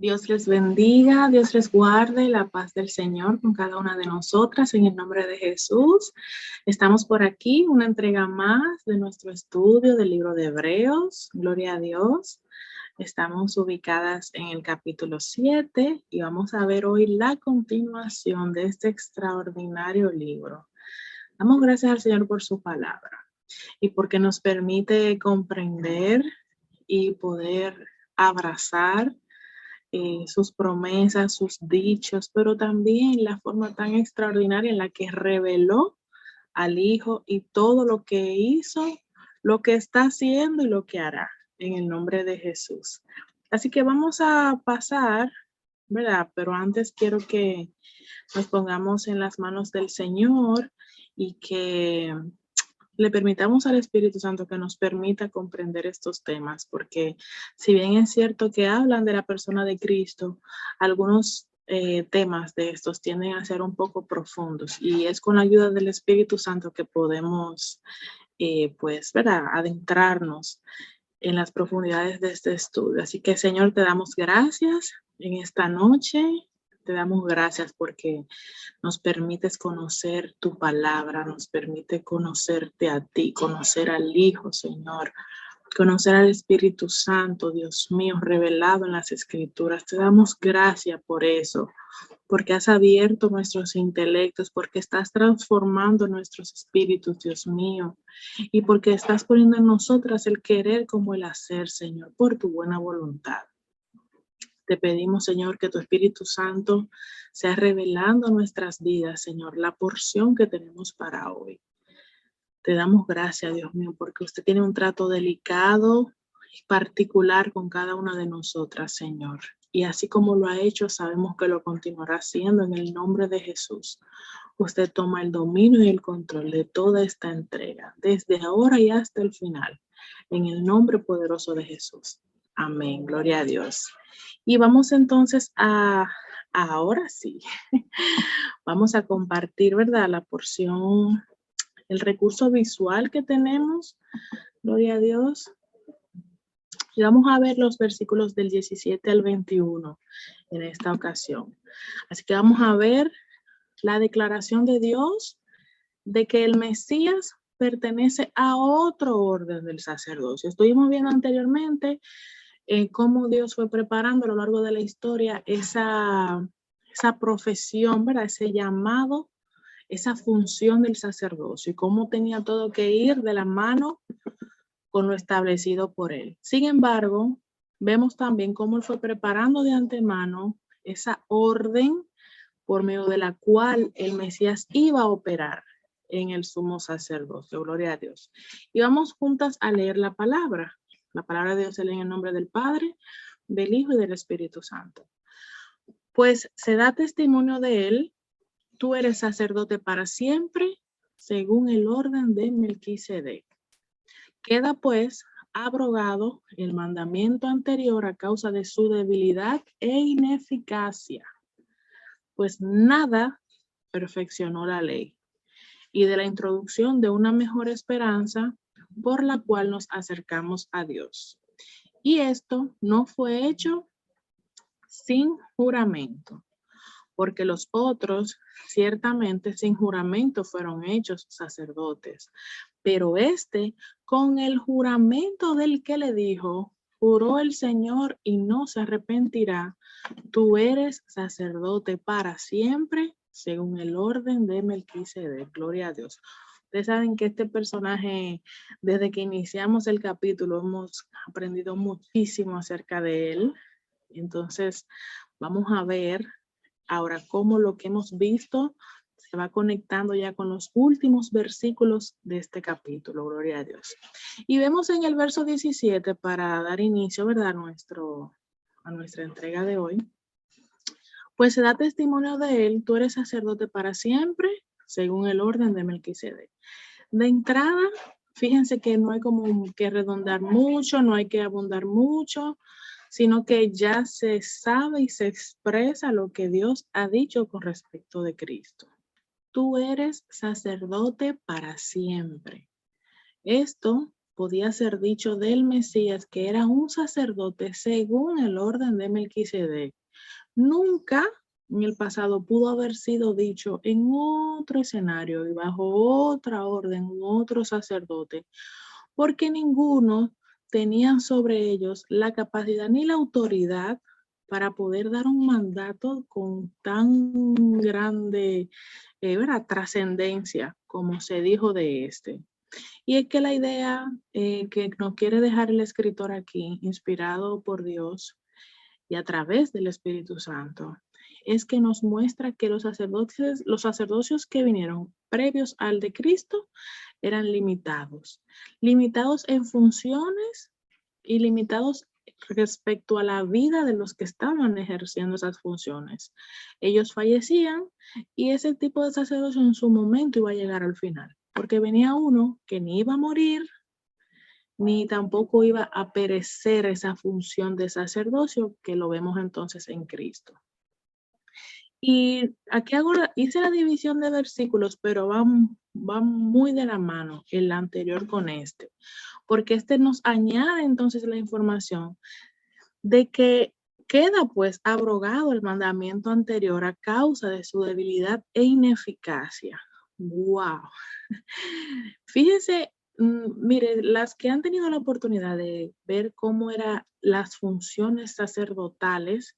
Dios les bendiga, Dios les guarde, la paz del Señor con cada una de nosotras en el nombre de Jesús. Estamos por aquí, una entrega más de nuestro estudio del libro de Hebreos. Gloria a Dios. Estamos ubicadas en el capítulo 7 y vamos a ver hoy la continuación de este extraordinario libro. Damos gracias al Señor por su palabra y porque nos permite comprender y poder abrazar sus promesas, sus dichos, pero también la forma tan extraordinaria en la que reveló al Hijo y todo lo que hizo, lo que está haciendo y lo que hará en el nombre de Jesús. Así que vamos a pasar, ¿verdad? Pero antes quiero que nos pongamos en las manos del Señor y que le permitamos al Espíritu Santo que nos permita comprender estos temas, porque si bien es cierto que hablan de la persona de Cristo, algunos temas de estos tienden a ser un poco profundos y es con la ayuda del Espíritu Santo que podemos, pues, ¿verdad?, adentrarnos en las profundidades de este estudio. Así que, Señor, te damos gracias en esta noche. Te damos gracias porque nos permites conocer tu palabra, nos permite conocerte a ti, conocer al Hijo, Señor, conocer al Espíritu Santo, Dios mío, revelado en las Escrituras. Te damos gracias por eso, porque has abierto nuestros intelectos, porque estás transformando nuestros espíritus, Dios mío, y porque estás poniendo en nosotras el querer como el hacer, Señor, por tu buena voluntad. Te pedimos, Señor, que tu Espíritu Santo sea revelando a nuestras vidas, Señor, la porción que tenemos para hoy. Te damos gracias, Dios mío, porque usted tiene un trato delicado y particular con cada una de nosotras, Señor. Y así como lo ha hecho, sabemos que lo continuará haciendo en el nombre de Jesús. Usted toma el dominio y el control de toda esta entrega, desde ahora y hasta el final, en el nombre poderoso de Jesús. Amén, gloria a Dios. Y vamos entonces ahora sí, vamos a compartir, ¿verdad?, la porción, el recurso visual que tenemos, gloria a Dios. Y vamos a ver los versículos del 17 al 21 en esta ocasión. Así que vamos a ver la declaración de Dios de que el Mesías pertenece a otro orden del sacerdocio. Estuvimos viendo anteriormente cómo Dios fue preparando a lo largo de la historia esa profesión, ¿verdad?, ese llamado, esa función del sacerdocio y cómo tenía todo que ir de la mano con lo establecido por él. Sin embargo, vemos también cómo él fue preparando de antemano esa orden por medio de la cual el Mesías iba a operar en el sumo sacerdocio. Gloria a Dios. Y vamos juntas a leer la palabra. La palabra de Dios se lee en el nombre del Padre, del Hijo y del Espíritu Santo. Pues se da testimonio de él, tú eres sacerdote para siempre, según el orden de Melquisedec. Queda pues abrogado el mandamiento anterior a causa de su debilidad e ineficacia, pues nada perfeccionó la ley, y de la introducción de una mejor esperanza por la cual nos acercamos a Dios. Y esto no fue hecho sin juramento, porque los otros ciertamente sin juramento fueron hechos sacerdotes, pero este con el juramento del que le dijo, juró el Señor y no se arrepentirá, tú eres sacerdote para siempre, según el orden de Melquisedec. Gloria a Dios. Ustedes saben que este personaje, desde que iniciamos el capítulo, hemos aprendido muchísimo acerca de él. Entonces, vamos a ver ahora cómo lo que hemos visto se va conectando ya con los últimos versículos de este capítulo. Gloria a Dios. Y vemos en el verso 17, para dar inicio, ¿verdad?, a nuestra entrega de hoy. Pues se da testimonio de él, tú eres sacerdote para siempre, según el orden de Melquisedec. De entrada, fíjense que no hay como que redondar mucho, no hay que abundar mucho, sino que ya se sabe y se expresa lo que Dios ha dicho con respecto de Cristo. Tú eres sacerdote para siempre. Esto podía ser dicho del Mesías que era un sacerdote según el orden de Melquisedec. Nunca en el pasado pudo haber sido dicho en otro escenario y bajo otra orden, otro sacerdote, porque ninguno tenía sobre ellos la capacidad ni la autoridad para poder dar un mandato con tan grande trascendencia como se dijo de este. Y es que la idea que nos quiere dejar el escritor aquí, inspirado por Dios y a través del Espíritu Santo, es que nos muestra que los sacerdocios que vinieron previos al de Cristo eran limitados, limitados en funciones y limitados respecto a la vida de los que estaban ejerciendo esas funciones. Ellos fallecían y ese tipo de sacerdocio en su momento iba a llegar al final, porque venía uno que ni iba a morir, ni tampoco iba a perecer esa función de sacerdocio que lo vemos entonces en Cristo. Y aquí hice la división de versículos, pero va muy de la mano el anterior con este, porque este nos añade entonces la información de que queda pues abrogado el mandamiento anterior a causa de su debilidad e ineficacia. ¡Wow! Fíjense, mire, las que han tenido la oportunidad de ver cómo eran las funciones sacerdotales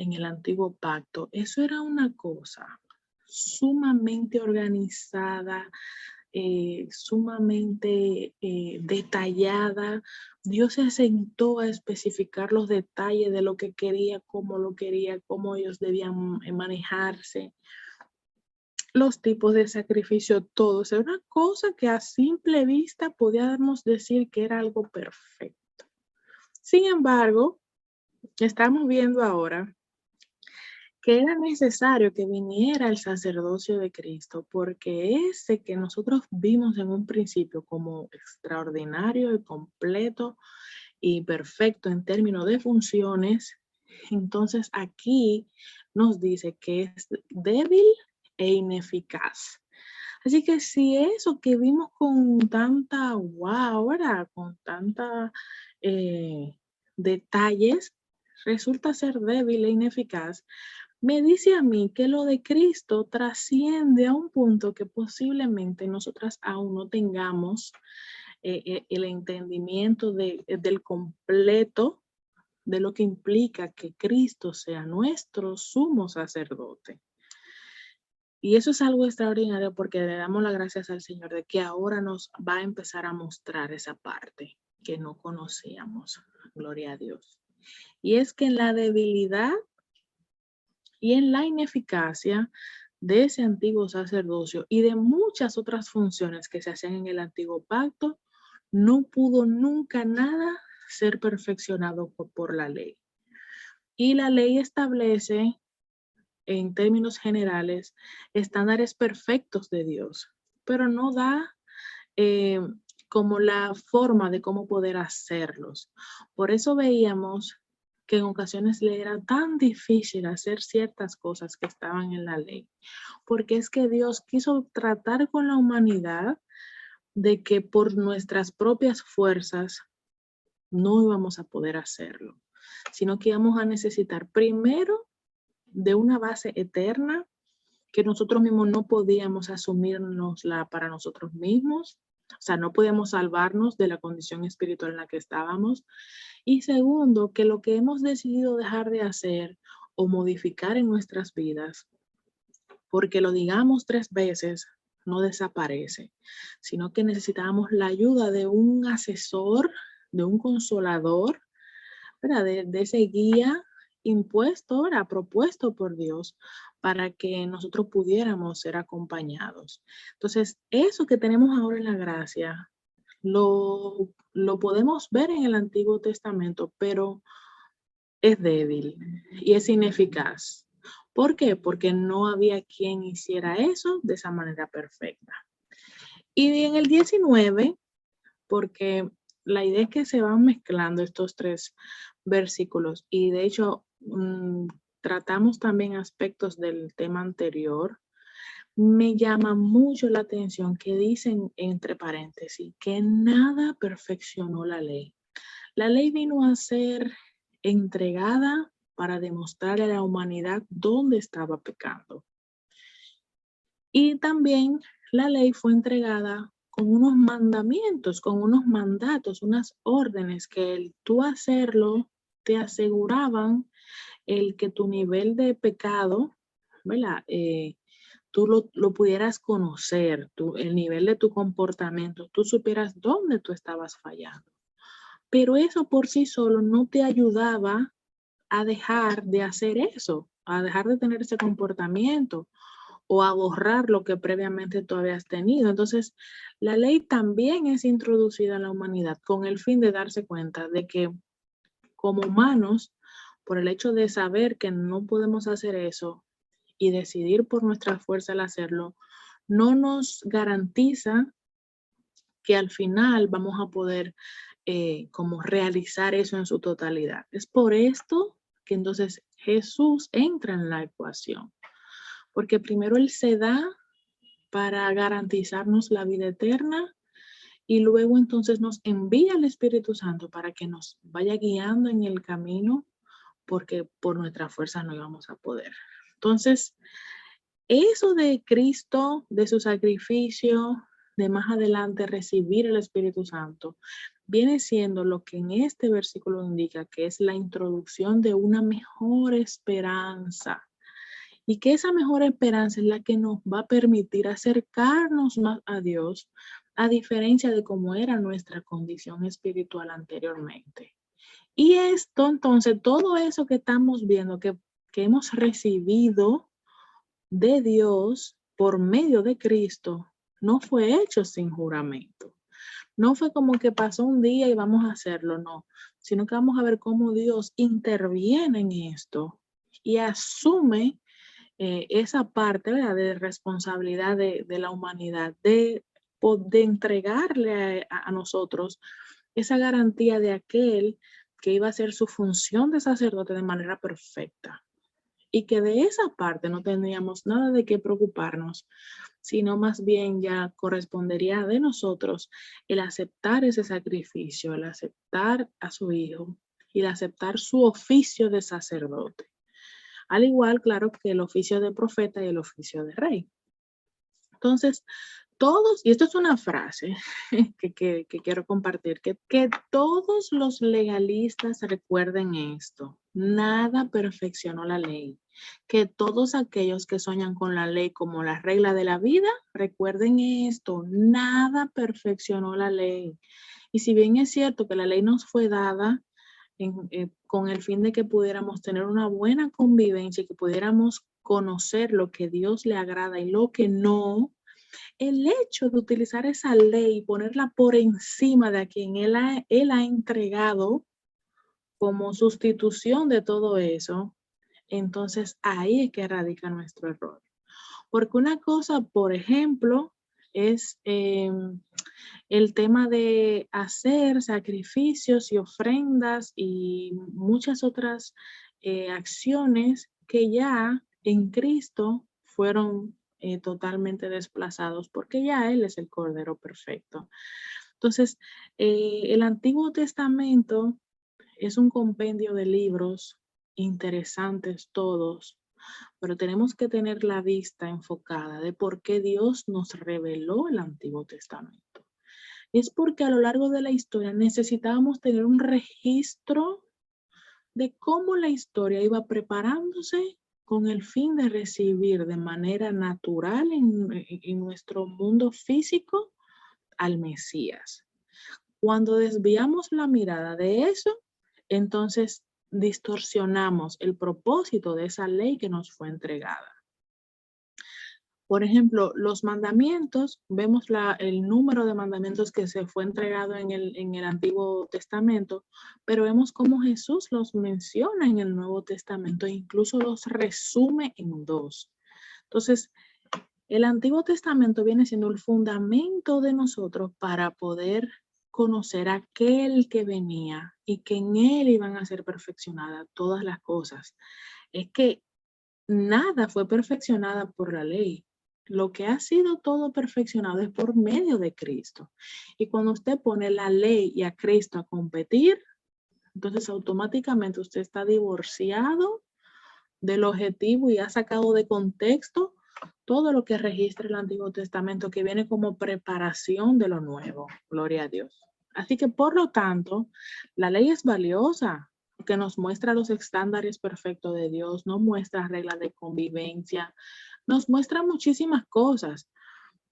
en el antiguo pacto, eso era una cosa sumamente organizada, sumamente detallada. Dios se sentó a especificar los detalles de lo que quería, cómo ellos debían manejarse, los tipos de sacrificio, todo. O sea, una cosa que a simple vista podíamos decir que era algo perfecto. Sin embargo, estamos viendo ahora que era necesario que viniera el sacerdocio de Cristo, porque ese que nosotros vimos en un principio como extraordinario y completo y perfecto en términos de funciones, entonces aquí nos dice que es débil e ineficaz. Así que si eso que vimos con tanta wow, ¿verdad? Con tanta detalles, resulta ser débil e ineficaz, me dice a mí que lo de Cristo trasciende a un punto que posiblemente nosotras aún no tengamos el entendimiento del completo de lo que implica que Cristo sea nuestro sumo sacerdote. Y eso es algo extraordinario porque le damos las gracias al Señor de que ahora nos va a empezar a mostrar esa parte que no conocíamos. Gloria a Dios. Y es que en la debilidad y en la ineficacia de ese antiguo sacerdocio y de muchas otras funciones que se hacían en el antiguo pacto, no pudo nunca nada ser perfeccionado por la ley. Y la ley establece, en términos generales, estándares perfectos de Dios, pero no da eh, como la forma de cómo poder hacerlos. Por eso veíamos que en ocasiones le era tan difícil hacer ciertas cosas que estaban en la ley, porque es que Dios quiso tratar con la humanidad de que por nuestras propias fuerzas no íbamos a poder hacerlo, sino que íbamos a necesitar primero de una base eterna que nosotros mismos no podíamos asumirnosla para nosotros mismos. O sea, no podíamos salvarnos de la condición espiritual en la que estábamos. Y segundo, que lo que hemos decidido dejar de hacer o modificar en nuestras vidas, porque lo digamos 3 veces, no desaparece, sino que necesitábamos la ayuda de un asesor, de un consolador, ¿verdad? De ese guía impuesto, ¿verdad? Propuesto por Dios para que nosotros pudiéramos ser acompañados. Entonces, eso que tenemos ahora en la gracia, lo podemos ver en el Antiguo Testamento, pero es débil y es ineficaz. ¿Por qué? Porque no había quien hiciera eso de esa manera perfecta. Y en el 19, porque la idea es que se van mezclando estos 3 versículos y de hecho tratamos también aspectos del tema anterior. me llama mucho la atención que dicen entre paréntesis que nada perfeccionó la ley. La ley vino a ser entregada para demostrarle a la humanidad dónde estaba pecando. Y también la ley fue entregada con unos mandamientos, con unos mandatos, unas órdenes que el tú hacerlo te aseguraban el que tu nivel de pecado, ¿verdad? Tú lo pudieras conocer, el nivel de tu comportamiento, tú supieras dónde tú estabas fallando. Pero eso por sí solo no te ayudaba a dejar de hacer eso, a dejar de tener ese comportamiento o a borrar lo que previamente tú habías tenido. Entonces, la ley también es introducida en la humanidad con el fin de darse cuenta de que como humanos, por el hecho de saber que no podemos hacer eso y decidir por nuestra fuerza al hacerlo, no nos garantiza que al final vamos a poder como realizar eso en su totalidad. Es por esto que entonces Jesús entra en la ecuación, porque primero Él se da para garantizarnos la vida eterna y luego entonces nos envía al Espíritu Santo para que nos vaya guiando en el camino, porque por nuestra fuerza no íbamos a poder. Entonces, eso de Cristo, de su sacrificio, de más adelante recibir el Espíritu Santo, viene siendo lo que en este versículo indica, que es la introducción de una mejor esperanza. Y que esa mejor esperanza es la que nos va a permitir acercarnos más a Dios, a diferencia de cómo era nuestra condición espiritual anteriormente. Y esto, entonces, todo eso que estamos viendo, que hemos recibido de Dios por medio de Cristo, no fue hecho sin juramento. No fue como que pasó un día y vamos a hacerlo, no, sino que vamos a ver cómo Dios interviene en esto y asume esa parte, ¿verdad?, de responsabilidad de la humanidad, de entregarle a nosotros esa garantía de aquel que iba a hacer su función de sacerdote de manera perfecta. Y que de esa parte no tendríamos nada de qué preocuparnos, sino más bien ya correspondería de nosotros el aceptar ese sacrificio, el aceptar a su hijo y el aceptar su oficio de sacerdote. Al igual, claro, que el oficio de profeta y el oficio de rey. Entonces, todos, y esto es una frase que quiero compartir, que todos los legalistas recuerden esto: nada perfeccionó la ley. Que todos aquellos que sueñan con la ley como la regla de la vida, recuerden esto: nada perfeccionó la ley. Y si bien es cierto que la ley nos fue dada con el fin de que pudiéramos tener una buena convivencia y que pudiéramos conocer lo que Dios le agrada y lo que no, el hecho de utilizar esa ley y ponerla por encima de a quien él ha entregado como sustitución de todo eso, entonces ahí es que radica nuestro error. Porque una cosa, por ejemplo, es el tema de hacer sacrificios y ofrendas y muchas otras acciones que ya en Cristo fueron totalmente desplazados, porque ya Él es el Cordero perfecto. Entonces, el Antiguo Testamento es un compendio de libros interesantes todos, pero tenemos que tener la vista enfocada de por qué Dios nos reveló el Antiguo Testamento. Es porque a lo largo de la historia necesitábamos tener un registro de cómo la historia iba preparándose con el fin de recibir de manera natural en nuestro mundo físico al Mesías. Cuando desviamos la mirada de eso, entonces distorsionamos el propósito de esa ley que nos fue entregada. Por ejemplo, los mandamientos, vemos el número de mandamientos que se fue entregado en el Antiguo Testamento, pero vemos cómo Jesús los menciona en el Nuevo Testamento e incluso los resume en dos. Entonces, el Antiguo Testamento viene siendo el fundamento de nosotros para poder conocer a aquel que venía y que en él iban a ser perfeccionadas todas las cosas. Es que nada fue perfeccionada por la ley. lo que ha sido todo perfeccionado es por medio de Cristo. Y cuando usted pone la ley y a Cristo a competir, entonces automáticamente usted está divorciado del objetivo y ha sacado de contexto todo lo que registra el Antiguo Testamento, que viene como preparación de lo nuevo. Gloria a Dios. Así que, por lo tanto, la ley es valiosa, porque nos muestra los estándares perfectos de Dios, nos muestra reglas de convivencia, nos muestra muchísimas cosas.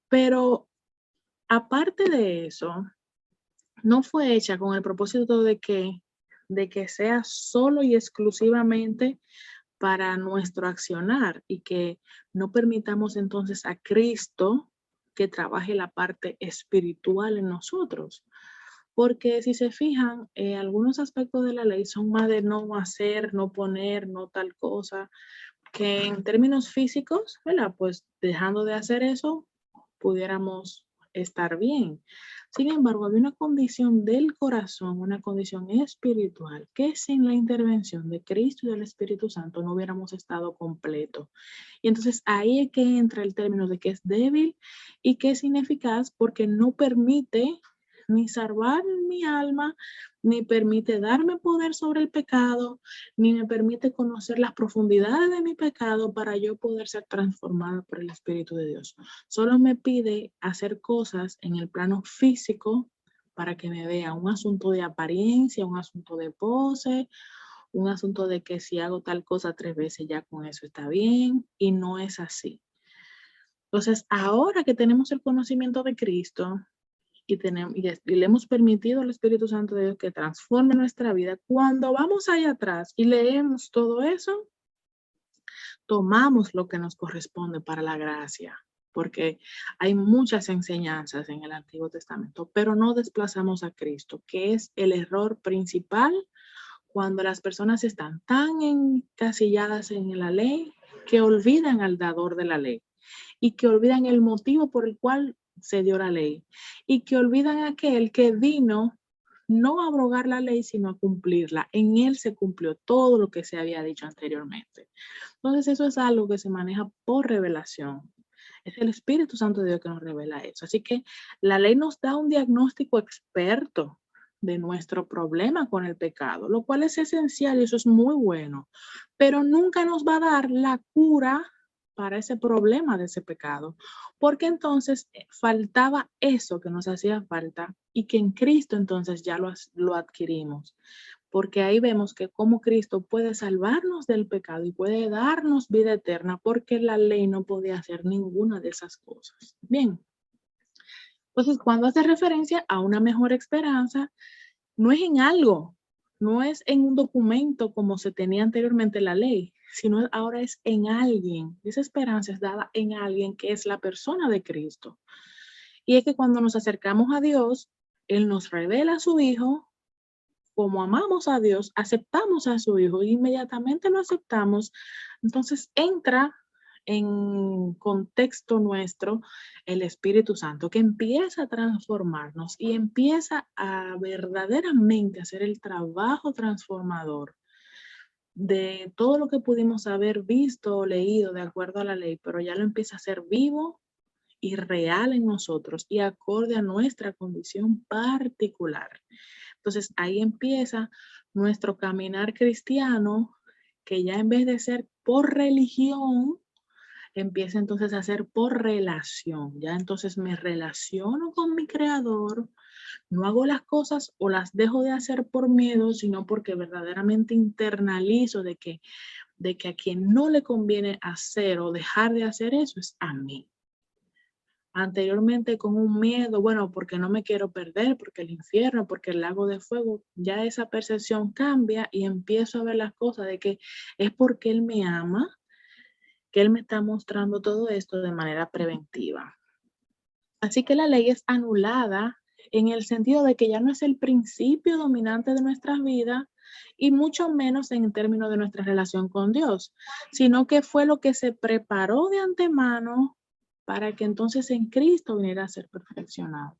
Pero aparte de eso, no fue hecha con el propósito de que sea solo y exclusivamente para nuestro accionar y que no permitamos entonces a Cristo que trabaje la parte espiritual en nosotros. Porque si se fijan, algunos aspectos de la ley son más de no hacer, no poner, no tal cosa, que en términos físicos, ¿verdad? Pues dejando de hacer eso, pudiéramos estar bien. Sin embargo, había una condición del corazón, una condición espiritual, que sin la intervención de Cristo y del Espíritu Santo no hubiéramos estado completos. Y entonces ahí es que entra el término de que es débil y que es ineficaz porque no permite ni salvar mi alma, ni permite darme poder sobre el pecado, ni me permite conocer las profundidades de mi pecado para yo poder ser transformada por el Espíritu de Dios. Solo me pide hacer cosas en el plano físico para que me vea un asunto de apariencia, un asunto de pose, un asunto de que si hago tal cosa 3 veces ya con eso está bien, y no es así. Entonces, ahora que tenemos el conocimiento de Cristo y le hemos permitido al Espíritu Santo de Dios que transforme nuestra vida, cuando vamos allá atrás y leemos todo eso, tomamos lo que nos corresponde para la gracia, porque hay muchas enseñanzas en el Antiguo Testamento, pero no desplazamos a Cristo, que es el error principal cuando las personas están tan encasilladas en la ley que olvidan al dador de la ley y que olvidan el motivo por el cual se dio la ley y que olvidan a aquel que vino no a abrogar la ley, sino a cumplirla. En él se cumplió todo lo que se había dicho anteriormente. Entonces eso es algo que se maneja por revelación. Es el Espíritu Santo de Dios que nos revela eso. Así que la ley nos da un diagnóstico experto de nuestro problema con el pecado, lo cual es esencial y eso es muy bueno, pero nunca nos va a dar la cura para ese problema de ese pecado, porque entonces faltaba eso que nos hacía falta y que en Cristo entonces ya lo adquirimos, porque ahí vemos que como Cristo puede salvarnos del pecado y puede darnos vida eterna, porque la ley no podía hacer ninguna de esas cosas. Bien, entonces cuando hace referencia a una mejor esperanza, no es en algo, no es en un documento como se tenía anteriormente la ley, sino ahora es en alguien. Esa esperanza es dada en alguien que es la persona de Cristo. Y es que cuando nos acercamos a Dios, Él nos revela a su Hijo. Como amamos a Dios, aceptamos a su Hijo e inmediatamente lo aceptamos. Entonces entra en contexto nuestro el Espíritu Santo, que empieza a transformarnos y empieza a verdaderamente hacer el trabajo transformador de todo lo que pudimos haber visto o leído de acuerdo a la ley, pero ya lo empieza a hacer vivo y real en nosotros y acorde a nuestra condición particular. Entonces ahí empieza nuestro caminar cristiano, que ya en vez de ser por religión, empieza entonces a ser por relación. Ya entonces me relaciono con mi creador, no hago las cosas o las dejo de hacer por miedo, sino porque verdaderamente internalizo de que a quien no le conviene hacer o dejar de hacer eso es a mí. Anteriormente con un miedo, bueno, porque no me quiero perder, porque el infierno, porque el lago de fuego, ya esa percepción cambia y empiezo a ver las cosas de que es porque Él me ama, que Él me está mostrando todo esto de manera preventiva. Así que la ley es anulada en el sentido de que ya no es el principio dominante de nuestras vidas y mucho menos en términos de nuestra relación con Dios, sino que fue lo que se preparó de antemano para que entonces en Cristo viniera a ser perfeccionado.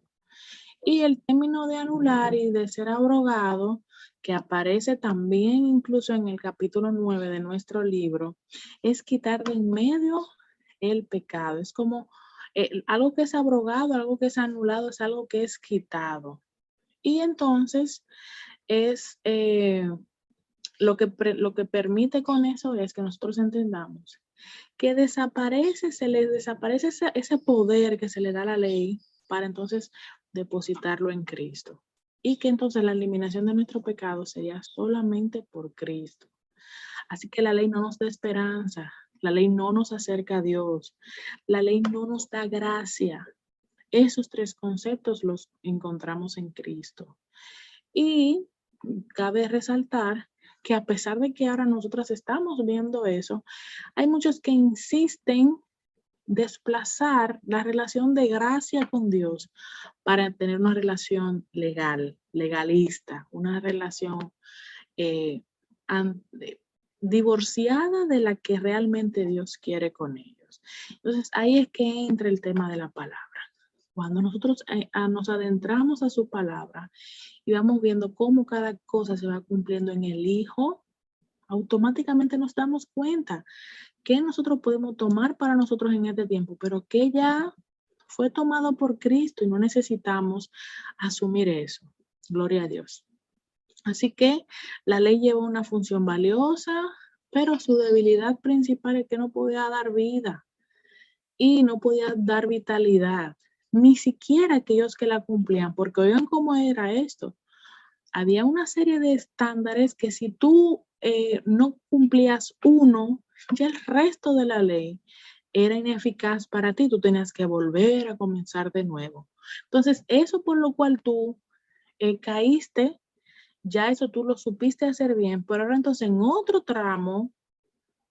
Y el término de anular y de ser abrogado, que aparece también incluso en el capítulo 9 de nuestro libro, es quitar de en medio el pecado. Es como algo que es abrogado, algo que es anulado, es algo que es quitado. Y entonces es lo que permite con eso es que nosotros entendamos que se le desaparece ese poder que se le da a la ley para entonces depositarlo en Cristo. Y que entonces la eliminación de nuestro pecado sería solamente por Cristo. Así que la ley no nos da esperanza, la ley no nos acerca a Dios, la ley no nos da gracia. Esos tres conceptos los encontramos en Cristo. Y cabe resaltar que a pesar de que ahora nosotras estamos viendo eso, hay muchos que insisten desplazar la relación de gracia con Dios para tener una relación legal, legalista, una relación eh, divorciada de la que realmente Dios quiere con ellos. Entonces ahí es que entra el tema de la palabra. Cuando nosotros nos adentramos a su palabra y vamos viendo cómo cada cosa se va cumpliendo en el Hijo, automáticamente nos damos cuenta que nosotros podemos tomar para nosotros en este tiempo, pero que ya fue tomado por Cristo y no necesitamos asumir eso. Gloria a Dios. Así que la ley lleva una función valiosa, pero su debilidad principal es que no podía dar vida y no podía dar vitalidad, ni siquiera aquellos que la cumplían, porque oigan cómo era esto. Había una serie de estándares que si tú no cumplías uno, ya el resto de la ley era ineficaz para ti, tú tenías que volver a comenzar de nuevo. Entonces, eso por lo cual tú caíste, ya eso tú lo supiste hacer bien, pero ahora entonces en otro tramo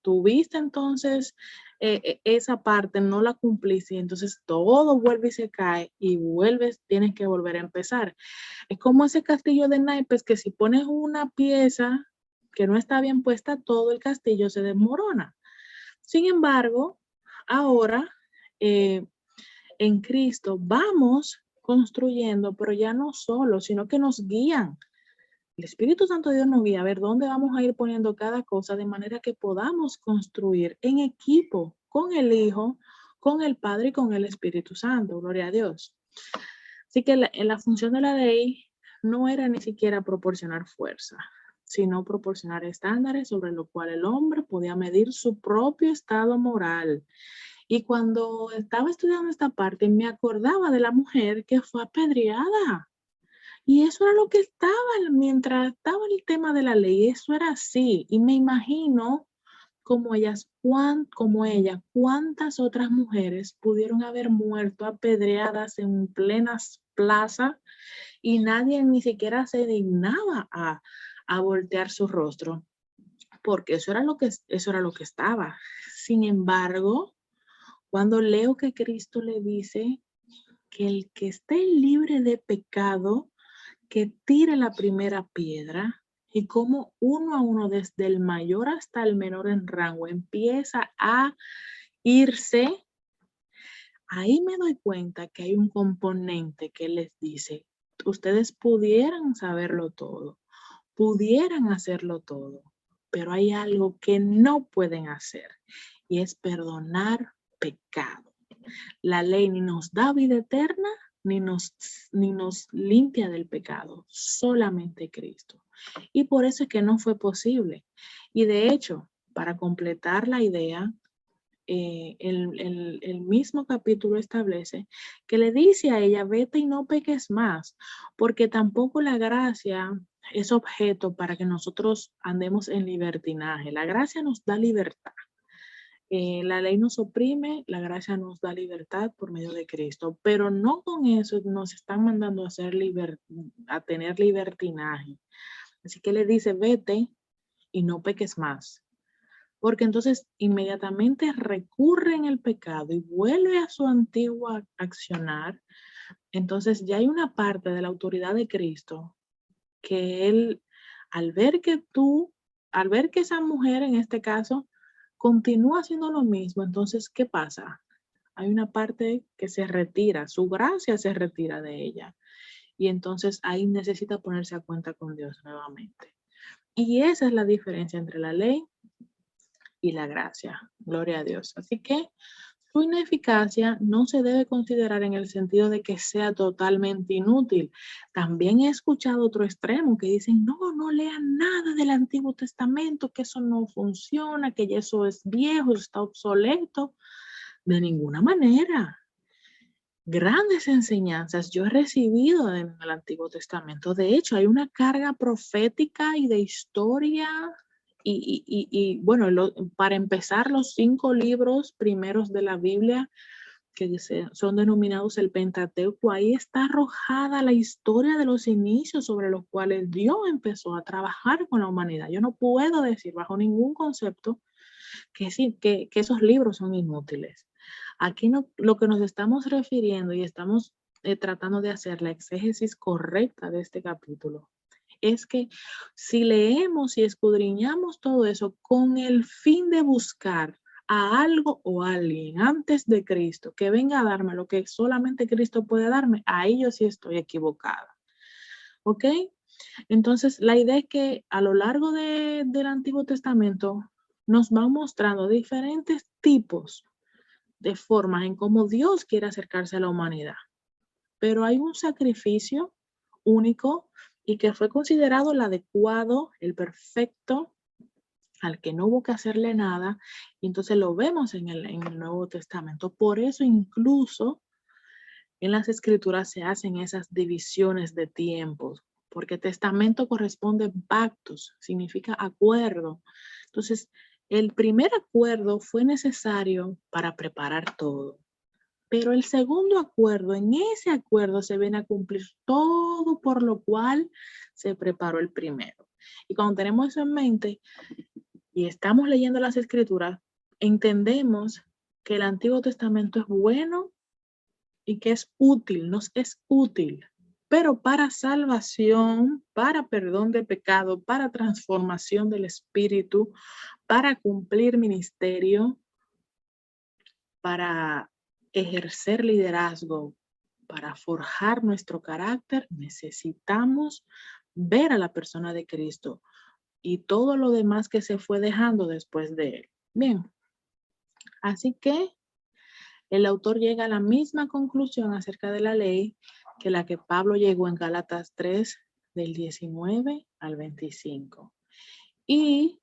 tuviste entonces esa parte, no la cumpliste y entonces todo vuelve y se cae y vuelves, tienes que volver a empezar. Es como ese castillo de naipes que si pones una pieza que no está bien puesta, todo el castillo se desmorona. Sin embargo, ahora en Cristo vamos construyendo, pero ya no solo, sino que nos guían. El Espíritu Santo de Dios nos guía a ver dónde vamos a ir poniendo cada cosa de manera que podamos construir en equipo con el Hijo, con el Padre y con el Espíritu Santo. Gloria a Dios. Así que la función de la ley no era ni siquiera proporcionar fuerza, sino proporcionar estándares sobre los cuales el hombre podía medir su propio estado moral. Y cuando estaba estudiando esta parte, me acordaba de la mujer que fue apedreada. Y eso era lo que estaba mientras estaba el tema de la ley, eso era así. Y me imagino como ella, cuántas otras mujeres pudieron haber muerto apedreadas en plenas plazas y nadie ni siquiera se dignaba a voltear su rostro, porque eso era lo que estaba. Sin embargo, cuando leo que Cristo le dice que el que esté libre de pecado, que tire la primera piedra, y como uno a uno, desde el mayor hasta el menor en rango, empieza a irse, ahí me doy cuenta que hay un componente que les dice, ustedes pudieran saberlo todo, pudieran hacerlo todo, pero hay algo que no pueden hacer y es perdonar pecado. La ley ni nos da vida eterna, ni nos limpia del pecado, solamente Cristo. Y por eso es que no fue posible. Y de hecho, para completar la idea, el mismo capítulo establece que le dice a ella, vete y no peques más, porque tampoco la gracia es objeto para que nosotros andemos en libertinaje. La gracia nos da libertad. La ley nos oprime, la gracia nos da libertad por medio de Cristo, pero no con eso nos están mandando a tener libertinaje. Así que le dice, vete y no peques más, porque entonces inmediatamente recurre en el pecado y vuelve a su antiguo accionar. Entonces ya hay una parte de la autoridad de Cristo que él, al ver que esa mujer en este caso continúa haciendo lo mismo, entonces, ¿qué pasa? Hay una parte que se retira, su gracia se retira de ella. Y entonces ahí necesita ponerse a cuenta con Dios nuevamente. Y esa es la diferencia entre la ley y la gracia. Gloria a Dios. Así que su ineficacia no se debe considerar en el sentido de que sea totalmente inútil. También he escuchado otro extremo que dicen, no lean nada del Antiguo Testamento, que eso no funciona, que ya eso es viejo, está obsoleto. De ninguna manera. Grandes enseñanzas yo he recibido en el Antiguo Testamento. De hecho, hay una carga profética y de historia. Bueno, para empezar, los 5 libros primeros de la Biblia, que son denominados el Pentateuco, ahí está arrojada la historia de los inicios sobre los cuales Dios empezó a trabajar con la humanidad. Yo no puedo decir bajo ningún concepto que sí, que esos libros son inútiles. Aquí no, lo que nos estamos refiriendo y estamos tratando de hacer la exégesis correcta de este capítulo es que si leemos y escudriñamos todo eso con el fin de buscar a algo o a alguien antes de Cristo que venga a darme lo que solamente Cristo puede darme, ahí yo sí estoy equivocada. ¿Ok? Entonces, la idea es que a lo largo del Antiguo Testamento nos van mostrando diferentes tipos de formas en cómo Dios quiere acercarse a la humanidad. Pero hay un sacrificio único y que fue considerado el adecuado, el perfecto, al que no hubo que hacerle nada. Y entonces lo vemos en el Nuevo Testamento. Por eso incluso en las Escrituras se hacen esas divisiones de tiempos, porque testamento corresponde a pactos, significa acuerdo. Entonces, el primer acuerdo fue necesario para preparar todo. Pero el segundo acuerdo, en ese acuerdo se viene a cumplir todo por lo cual se preparó el primero. Y cuando tenemos eso en mente y estamos leyendo las Escrituras, entendemos que el Antiguo Testamento es bueno y que es útil, nos es útil, pero para salvación, para perdón de pecado, para transformación del espíritu, para cumplir ministerio, para ejercer liderazgo, para forjar nuestro carácter, necesitamos ver a la persona de Cristo y todo lo demás que se fue dejando después de él. Bien, así que el autor llega a la misma conclusión acerca de la ley que la que Pablo llegó en Gálatas 3, del 19 al 25. Y,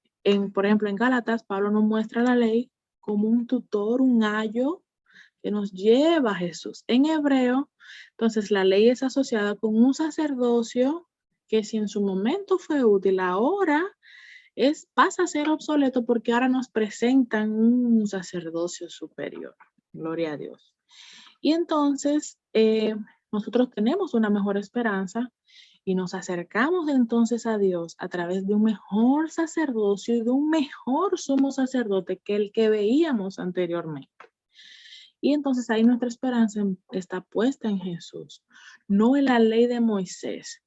por ejemplo, en Gálatas, Pablo nos muestra la ley como un tutor, un ayo que nos lleva a Jesús. En hebreo, entonces, la ley es asociada con un sacerdocio que si en su momento fue útil, ahora pasa a ser obsoleto porque ahora nos presentan un sacerdocio superior. Gloria a Dios. Y entonces nosotros tenemos una mejor esperanza y nos acercamos entonces a Dios a través de un mejor sacerdocio y de un mejor sumo sacerdote que el que veíamos anteriormente. Y entonces ahí nuestra esperanza está puesta en Jesús, no en la ley de Moisés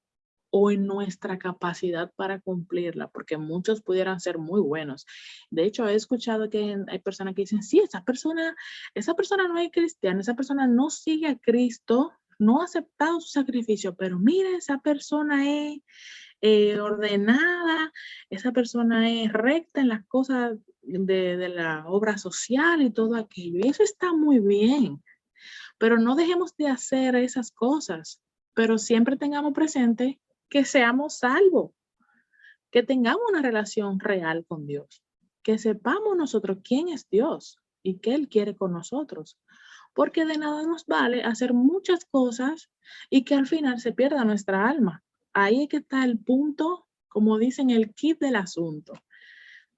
o en nuestra capacidad para cumplirla, porque muchos pudieran ser muy buenos. De hecho, he escuchado que hay personas que dicen, sí, esa persona no es cristiana, esa persona no sigue a Cristo, no ha aceptado su sacrificio, pero mira, esa persona es ordenada, esa persona es recta en las cosas de la obra social y todo aquello. Y eso está muy bien, pero no dejemos de hacer esas cosas, pero siempre tengamos presente que seamos salvos, que tengamos una relación real con Dios, que sepamos nosotros quién es Dios y qué Él quiere con nosotros, porque de nada nos vale hacer muchas cosas y que al final se pierda nuestra alma. Ahí es que está el punto, como dicen, el kit del asunto.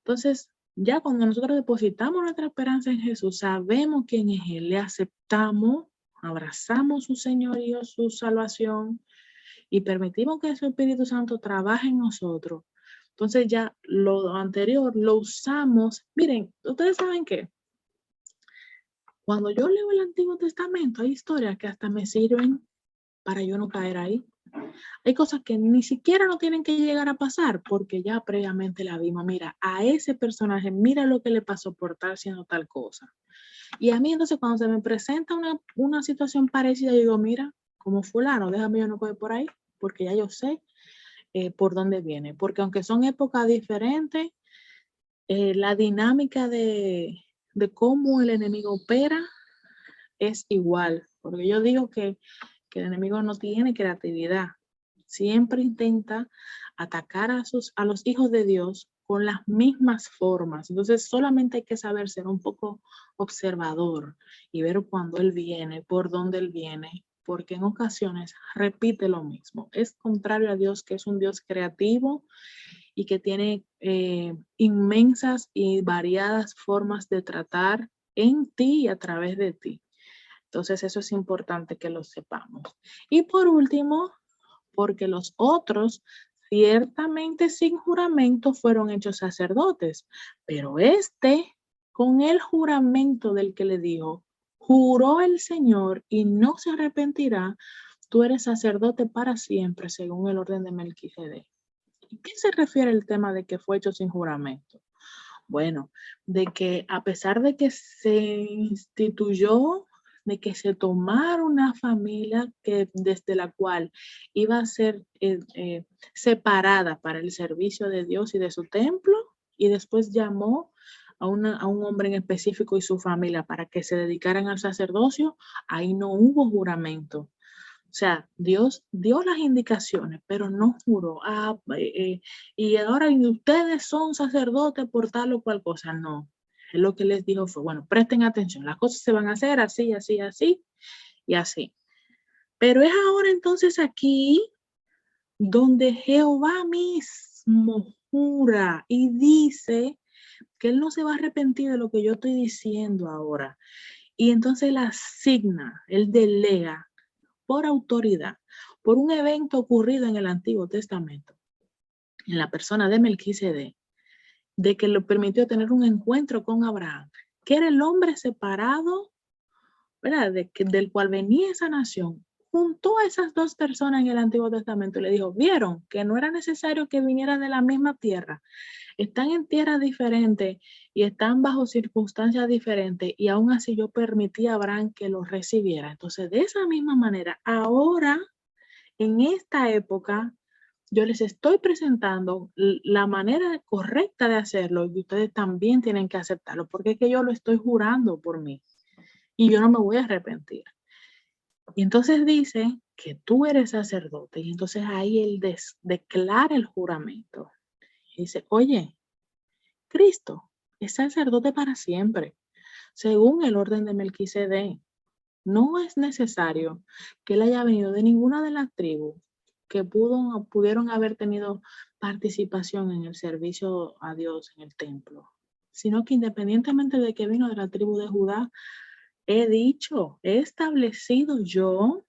Entonces, ya cuando nosotros depositamos nuestra esperanza en Jesús, sabemos quién es Él, le aceptamos, abrazamos su señorío, su salvación, y permitimos que su Espíritu Santo trabaje en nosotros, entonces ya lo anterior lo usamos. Miren, ustedes saben que cuando yo leo el Antiguo Testamento hay historias que hasta me sirven para yo no caer ahí. Hay cosas que ni siquiera no tienen que llegar a pasar porque ya previamente la vimos. Mira, a ese personaje, mira lo que le pasó por estar haciendo tal cosa. Y a mí entonces cuando se me presenta una situación parecida, yo digo, mira, como fulano, déjame yo no coger por ahí, porque ya yo sé por dónde viene. Porque aunque son épocas diferentes, la dinámica de cómo el enemigo opera es igual, porque yo digo que el enemigo no tiene creatividad. Siempre intenta atacar a los hijos de Dios con las mismas formas. Entonces solamente hay que saber ser un poco observador y ver cuándo él viene, por dónde él viene, porque en ocasiones repite lo mismo. Es contrario a Dios, que es un Dios creativo y que tiene inmensas y variadas formas de tratar en ti y a través de ti. Entonces eso es importante que lo sepamos. Y por último, porque los otros ciertamente sin juramento fueron hechos sacerdotes, pero este, con el juramento del que le dijo, juró el Señor y no se arrepentirá, tú eres sacerdote para siempre, según el orden de Melquisedec. ¿Y qué se refiere el tema de que fue hecho sin juramento? Bueno, de que a pesar de que se instituyó, de que se tomara una familia que desde la cual iba a ser separada para el servicio de Dios y de su templo, y después llamó a un hombre en específico y su familia para que se dedicaran al sacerdocio, ahí no hubo juramento. O sea, Dios dio las indicaciones, pero no juró. Y ahora ustedes son sacerdotes por tal o cual cosa. No. Él lo que les dijo fue, bueno, presten atención, las cosas se van a hacer así, así, así y así. Pero es ahora entonces aquí donde Jehová mismo jura y dice que él no se va a arrepentir de lo que yo estoy diciendo ahora. Y entonces él asigna, él delega por autoridad, por un evento ocurrido en el Antiguo Testamento, en la persona de Melquisedec, de que le permitió tener un encuentro con Abraham, que era el hombre separado, ¿verdad? Del cual venía esa nación. Juntó a esas dos personas en el Antiguo Testamento y le dijo, vieron que no era necesario que vinieran de la misma tierra, están en tierras diferentes y están bajo circunstancias diferentes y aún así yo permití a Abraham que los recibiera. Entonces, de esa misma manera, ahora, en esta época, yo les estoy presentando la manera correcta de hacerlo y ustedes también tienen que aceptarlo, porque es que yo lo estoy jurando por mí y yo no me voy a arrepentir. Y entonces dice que tú eres sacerdote y entonces ahí él declara el juramento. Y dice, oye, Cristo es sacerdote para siempre, según el orden de Melquisedec. No es necesario que él haya venido de ninguna de las tribus que pudieron haber tenido participación en el servicio a Dios en el templo, sino que independientemente de que vino de la tribu de Judá, he establecido yo,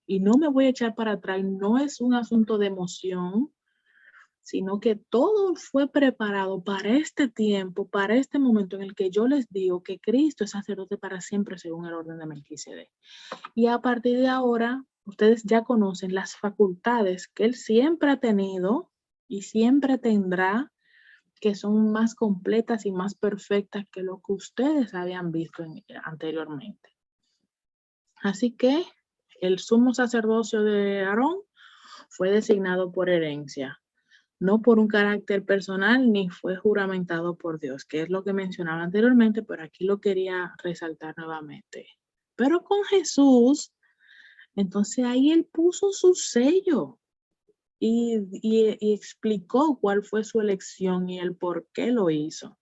y no me voy a echar para atrás, no es un asunto de emoción, sino que todo fue preparado para este tiempo, para este momento en el que yo les digo que Cristo es sacerdote para siempre según el orden de Melquisedec. Y a partir de ahora, ustedes ya conocen las facultades que él siempre ha tenido y siempre tendrá, que son más completas y más perfectas que lo que ustedes habían visto anteriormente. Así que el sumo sacerdocio de Aarón fue designado por herencia, no por un carácter personal, ni fue juramentado por Dios, que es lo que mencionaba anteriormente, pero aquí lo quería resaltar nuevamente. Pero con Jesús, entonces ahí él puso su sello y explicó cuál fue su elección y el por qué lo hizo.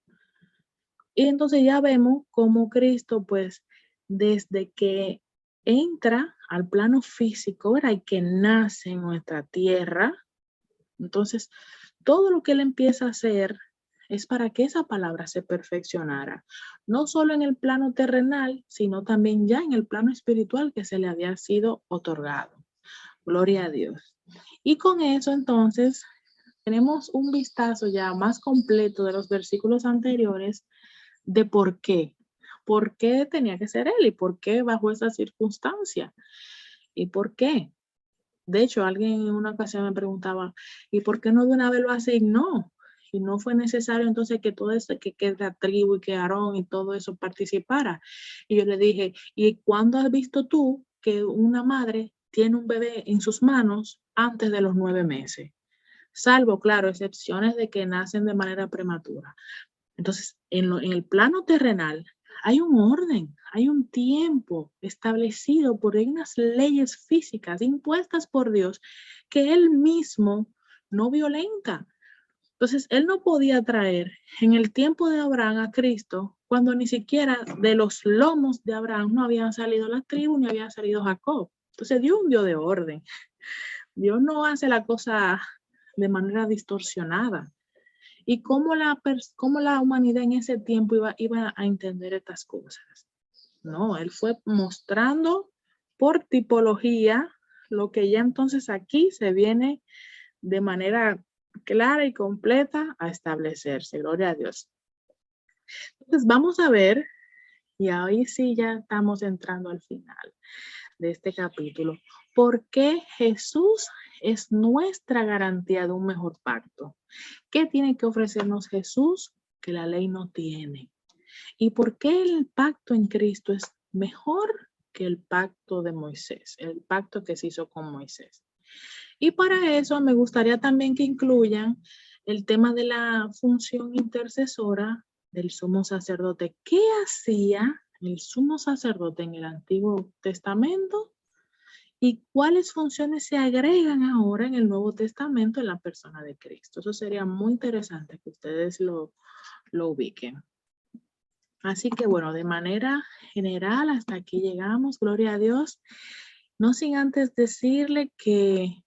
Y entonces ya vemos cómo Cristo, pues, desde que entra al plano físico, ¿verdad? Y que nace en nuestra tierra, entonces todo lo que él empieza a hacer es para que esa palabra se perfeccionara, no solo en el plano terrenal, sino también ya en el plano espiritual que se le había sido otorgado. Gloria a Dios. Y con eso entonces tenemos un vistazo ya más completo de los versículos anteriores de por qué tenía que ser él y por qué bajo esa circunstancia y por qué. De hecho, alguien en una ocasión me preguntaba, ¿y por qué no de una vez lo asignó? Y no fue necesario entonces que todo eso, que la tribu y que Aarón y todo eso participara. Y yo le dije, ¿y cuándo has visto tú que una madre tiene un bebé en sus manos antes de los 9 meses? Salvo, claro, excepciones de que nacen de manera prematura. Entonces, en el plano terrenal, hay un orden, hay un tiempo establecido por unas leyes físicas impuestas por Dios que Él mismo no violenta. Entonces, Él no podía traer en el tiempo de Abraham a Cristo cuando ni siquiera de los lomos de Abraham no habían salido las tribus ni había salido Jacob. Entonces, Dios es un Dios de orden. Dios no hace la cosa de manera distorsionada. ¿Y cómo la humanidad en ese tiempo iba a entender estas cosas? No, Él fue mostrando por tipología lo que ya entonces aquí se viene de manera clara y completa a establecerse. Gloria a Dios. Entonces vamos a ver, y ahí sí ya estamos entrando al final de este capítulo, ¿por qué Jesús es nuestra garantía de un mejor pacto? ¿Qué tiene que ofrecernos Jesús que la ley no tiene? ¿Y por qué el pacto en Cristo es mejor que el pacto de Moisés, el pacto que se hizo con Moisés? Y para eso me gustaría también que incluyan el tema de la función intercesora del sumo sacerdote. ¿Qué hacía el sumo sacerdote en el Antiguo Testamento? ¿Y cuáles funciones se agregan ahora en el Nuevo Testamento en la persona de Cristo? Eso sería muy interesante que ustedes lo ubiquen. Así que bueno, de manera general, hasta aquí llegamos, gloria a Dios. No sin antes decirle que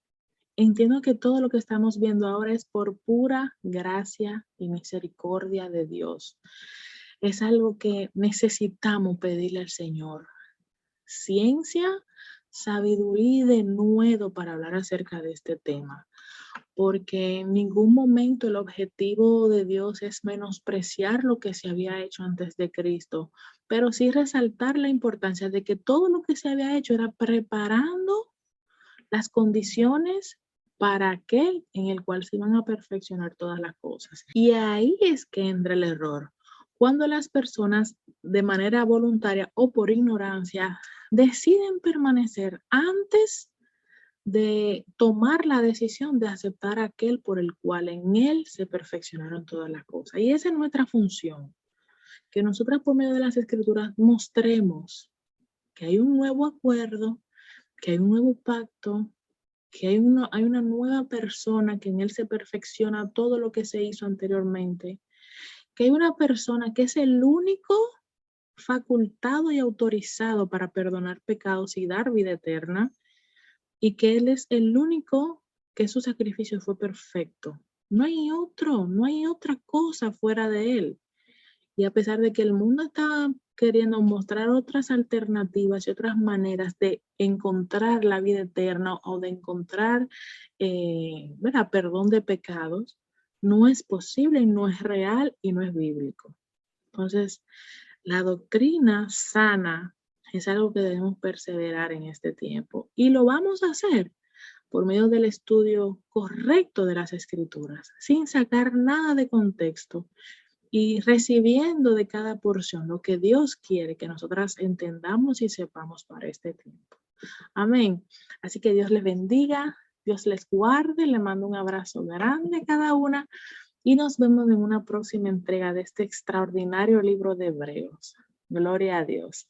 entiendo que todo lo que estamos viendo ahora es por pura gracia y misericordia de Dios. Es algo que necesitamos pedirle al Señor. Ciencia, sabiduría y denuedo para hablar acerca de este tema, porque en ningún momento el objetivo de Dios es menospreciar lo que se había hecho antes de Cristo, pero sí resaltar la importancia de que todo lo que se había hecho era preparando las condiciones para aquel en el cual se iban a perfeccionar todas las cosas. Y ahí es que entra el error. Cuando las personas de manera voluntaria o por ignorancia deciden permanecer antes de tomar la decisión de aceptar aquel por el cual en él se perfeccionaron todas las cosas. Y esa es nuestra función, que nosotras por medio de las escrituras mostremos que hay un nuevo acuerdo, que hay un nuevo pacto, que hay una nueva persona que en él se perfecciona todo lo que se hizo anteriormente, que hay una persona que es el único facultado y autorizado para perdonar pecados y dar vida eterna, y que Él es el único que su sacrificio fue perfecto. No hay otro, no hay otra cosa fuera de Él. Y a pesar de que el mundo está queriendo mostrar otras alternativas y otras maneras de encontrar la vida eterna o de encontrar perdón de pecados, no es posible y no es real y no es bíblico. Entonces, la doctrina sana es algo que debemos perseverar en este tiempo y lo vamos a hacer por medio del estudio correcto de las escrituras, sin sacar nada de contexto y recibiendo de cada porción lo que Dios quiere que nosotras entendamos y sepamos para este tiempo. Amén. Así que Dios les bendiga, Dios les guarde, le mando un abrazo grande a cada una y nos vemos en una próxima entrega de este extraordinario libro de Hebreos. Gloria a Dios.